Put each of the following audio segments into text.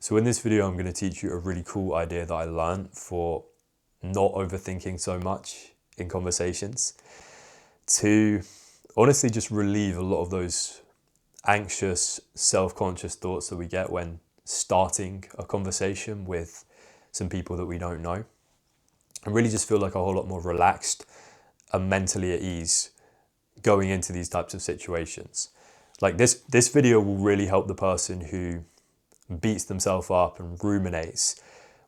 So in this video, I'm going to teach you a really cool idea that I learned for not overthinking so much in conversations, to honestly just relieve a lot of those anxious, self-conscious thoughts that we get when starting a conversation with some people that we don't know, and really just feel like a whole lot more relaxed and mentally at ease going into these types of situations. Like this video will really help the person who beats themselves up and ruminates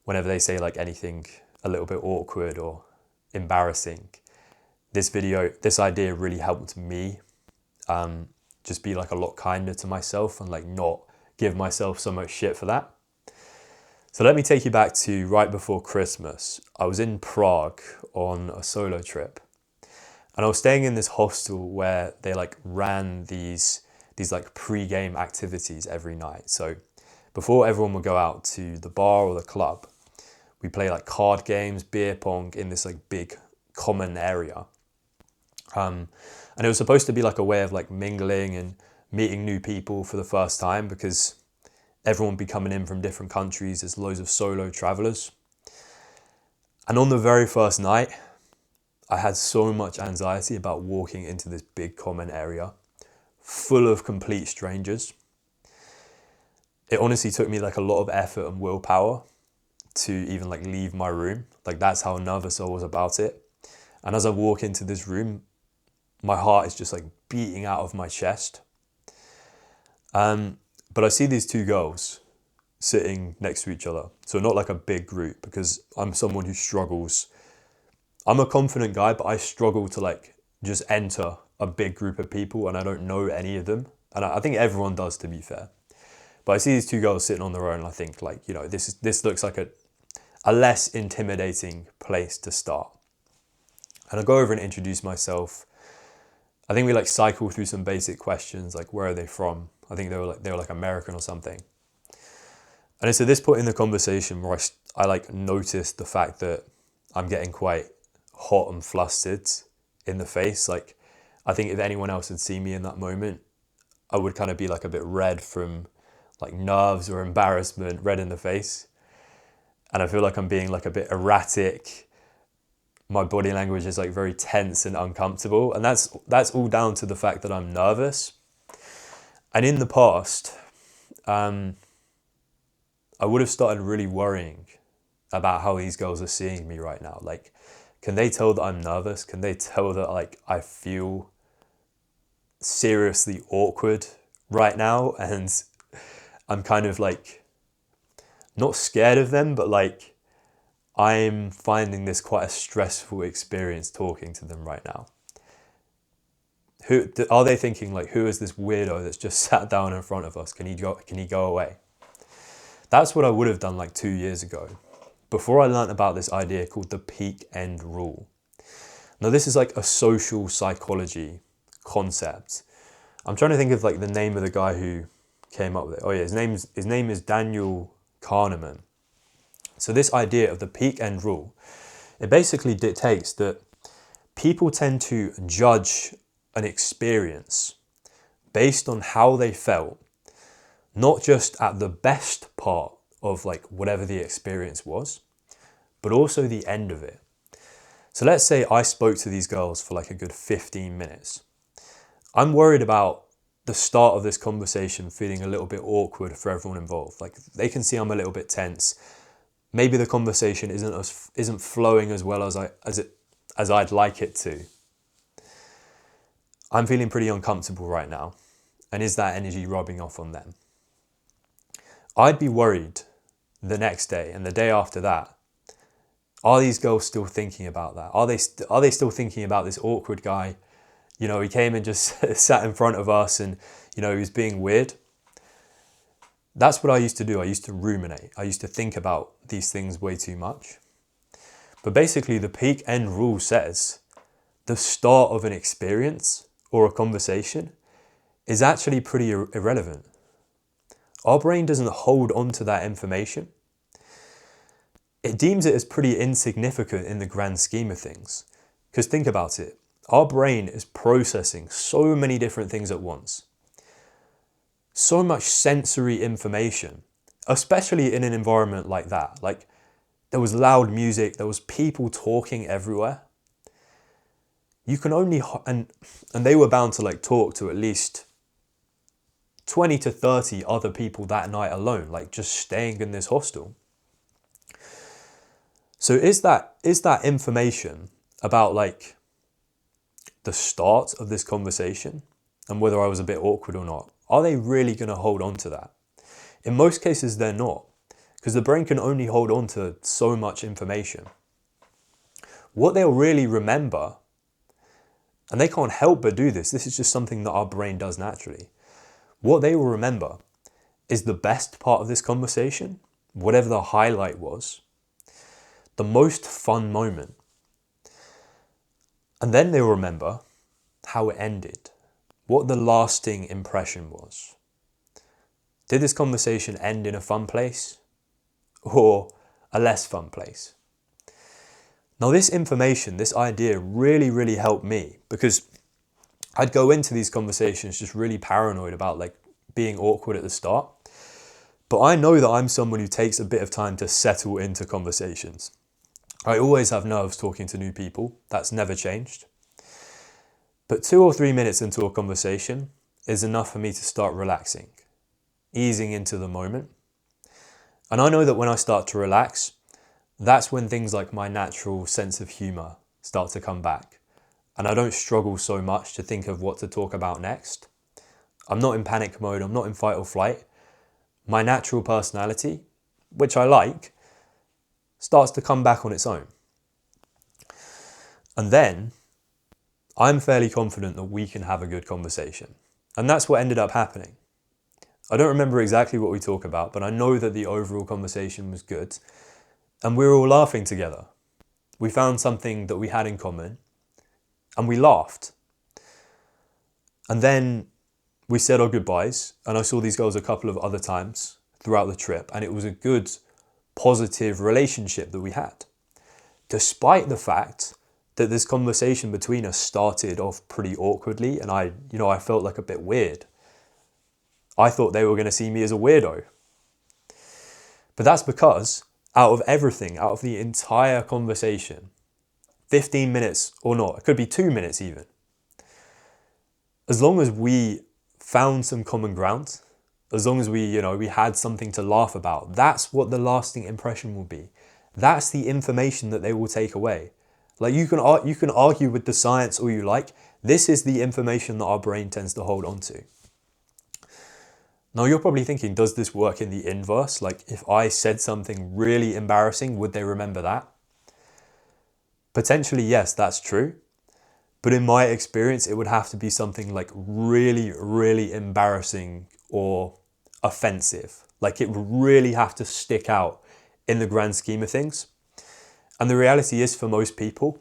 whenever they say like anything a little bit awkward or embarrassing. This idea really helped me just be like a lot kinder to myself and like not give myself so much shit for that. So let me take you back to right before Christmas. I was in Prague on a solo trip, and I was staying in this hostel where they like ran these like pre-game activities every night. So before everyone would go out to the bar or the club, we play like card games, beer pong in this like big common area. And it was supposed to be like a way of like mingling and meeting new people for the first time, because everyone would be coming in from different countries. There's loads of solo travelers. And on the very first night, I had so much anxiety about walking into this big common area full of complete strangers. It honestly took me like a lot of effort and willpower to even like leave my room. Like that's how nervous I was about it. And as I walk into this room, my heart is just like beating out of my chest. But I see these two girls sitting next to each other. So not like a big group, because I'm someone who struggles. I'm a confident guy, but I struggle to like just enter a big group of people and I don't know any of them. And I think everyone does, to be fair. But I see these two girls sitting on their own and I think like, you know, this looks like a less intimidating place to start. And I go over and introduce myself. I think we like cycle through some basic questions, like where are they from? I think they were like American or something. And it's at this point in the conversation where I like noticed the fact that I'm getting quite hot and flustered in the face. Like I think if anyone else had seen me in that moment, I would kind of be like a bit red from like nerves or embarrassment, red in the face. And I feel like I'm being like a bit erratic. My body language is like very tense and uncomfortable. And that's all down to the fact that I'm nervous. And in the past, I would have started really worrying about how these girls are seeing me right now. Like, can they tell that I'm nervous? Can they tell that like I feel seriously awkward right now? And I'm kind of like not scared of them, but like I'm finding this quite a stressful experience talking to them right now. Who are they thinking like, who is this weirdo that's just sat down in front of us? Can he go away? That's what I would have done like 2 years ago, before I learned about this idea called the peak end rule. Now this is like a social psychology concept. I'm trying to think of like the name of the guy who came up with it. Oh yeah, his name is Daniel Kahneman. So this idea of the peak end rule, it basically dictates that people tend to judge an experience based on how they felt, not just at the best part of like whatever the experience was, but also the end of it. So let's say I spoke to these girls for like a good 15 minutes. I'm worried about the start of this conversation feeling a little bit awkward for everyone involved. Like they can see I'm a little bit tense. Maybe the conversation isn't flowing as well as I'd like it to. I'm feeling pretty uncomfortable right now. And is that energy rubbing off on them? I'd be worried the next day and the day after that. Are these girls still thinking about that? Are they still thinking about this awkward guy? You know, he came and just sat in front of us and, you know, he was being weird. That's what I used to do. I used to ruminate. I used to think about these things way too much. But basically the peak end rule says the start of an experience or a conversation is actually pretty irrelevant. Our brain doesn't hold on to that information. It deems it as pretty insignificant in the grand scheme of things. Because think about it. Our brain is processing so many different things at once. So much sensory information. especially in an environment like that. Like, there was loud music, there was people talking everywhere. You can only, and they were bound to like talk to at least 20 to 30 other people that night alone, like just staying in this hostel. So is that information about like the start of this conversation and whether I was a bit awkward or not, are they really going to hold on to that? In most cases, they're not, because the brain can only hold on to so much information. What they'll really remember, and they can't help but do this, this is just something that our brain does naturally. What they will remember is the best part of this conversation, whatever the highlight was, the most fun moment. And then they'll remember how it ended, what the lasting impression was. Did this conversation end in a fun place or a less fun place? Now, this information, this idea really, really helped me, because I'd go into these conversations just really paranoid about like being awkward at the start. But I know that I'm someone who takes a bit of time to settle into conversations. I always have nerves talking to new people. That's never changed. But 2 or 3 minutes into a conversation is enough for me to start relaxing, easing into the moment. And I know that when I start to relax, that's when things like my natural sense of humor start to come back. And I don't struggle so much to think of what to talk about next. I'm not in panic mode, I'm not in fight or flight. My natural personality, which I like, starts to come back on its own. And then I'm fairly confident that we can have a good conversation. And that's what ended up happening. I don't remember exactly what we talked about, but I know that the overall conversation was good. And we were all laughing together. We found something that we had in common, and we laughed. And then we said our goodbyes, and I saw these girls a couple of other times throughout the trip, and it was a good, positive relationship that we had. Despite the fact that this conversation between us started off pretty awkwardly, and I felt like a bit weird. I thought they were going to see me as a weirdo. But that's because out of everything, out of the entire conversation, 15 minutes or not, it could be 2 minutes even, as long as we found some common ground, as long as we had something to laugh about, that's what the lasting impression will be. That's the information that they will take away. Like, you can argue with the science all you like. This is the information that our brain tends to hold on to. Now, you're probably thinking, does this work in the inverse? Like, if I said something really embarrassing, would they remember that? Potentially, yes, that's true. But in my experience, it would have to be something like really, really embarrassing or offensive. Like, it would really have to stick out in the grand scheme of things. And the reality is, for most people,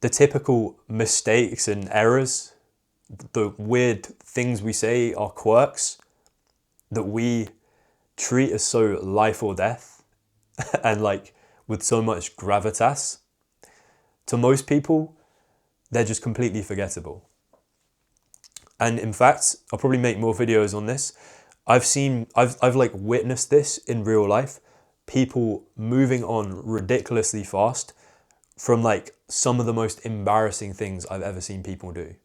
the typical mistakes and errors, the weird things we say are quirks that we treat as so life or death and like with so much gravitas, to most people, they're just completely forgettable. And in fact, I'll probably make more videos on this. I've like witnessed this in real life. People moving on ridiculously fast from like some of the most embarrassing things I've ever seen people do.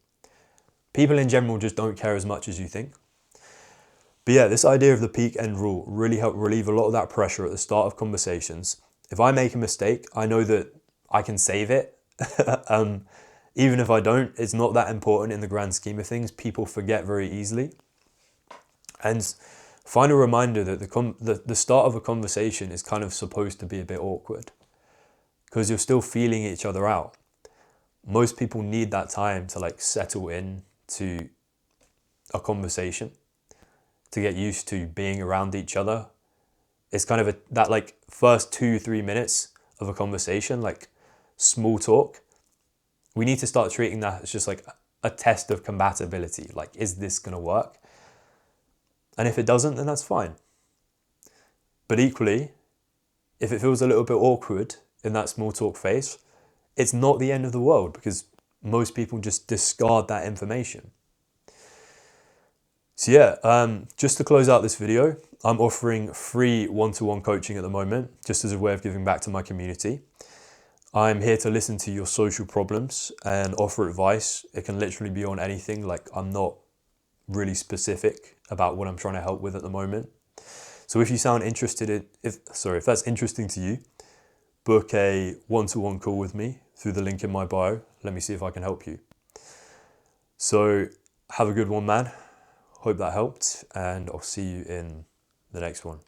People in general just don't care as much as you think. But yeah, this idea of the peak end rule really helped relieve a lot of that pressure at the start of conversations. If I make a mistake, I know that I can save it. Even if I don't, it's not that important in the grand scheme of things. People forget very easily. And find a reminder that the start of a conversation is kind of supposed to be a bit awkward, because you're still feeling each other out. Most people need that time to like settle in to a conversation, to get used to being around each other. It's kind of that like first 2-3 minutes of a conversation, like small talk. We need to start treating that as just like a test of compatibility. Like, is this going to work? And if it doesn't, then that's fine. But equally, if it feels a little bit awkward in that small talk phase, it's not the end of the world, because most people just discard that information. So yeah, just to close out this video, I'm offering free one-to-one coaching at the moment, just as a way of giving back to my community. I'm here to listen to your social problems and offer advice. It can literally be on anything. Like, I'm not really specific about what I'm trying to help with at the moment. So if you sound interested in, if that's interesting to you, book a one-to-one call with me through the link in my bio. Let me see if I can help you. So have a good one, man. Hope that helped, and I'll see you in the next one.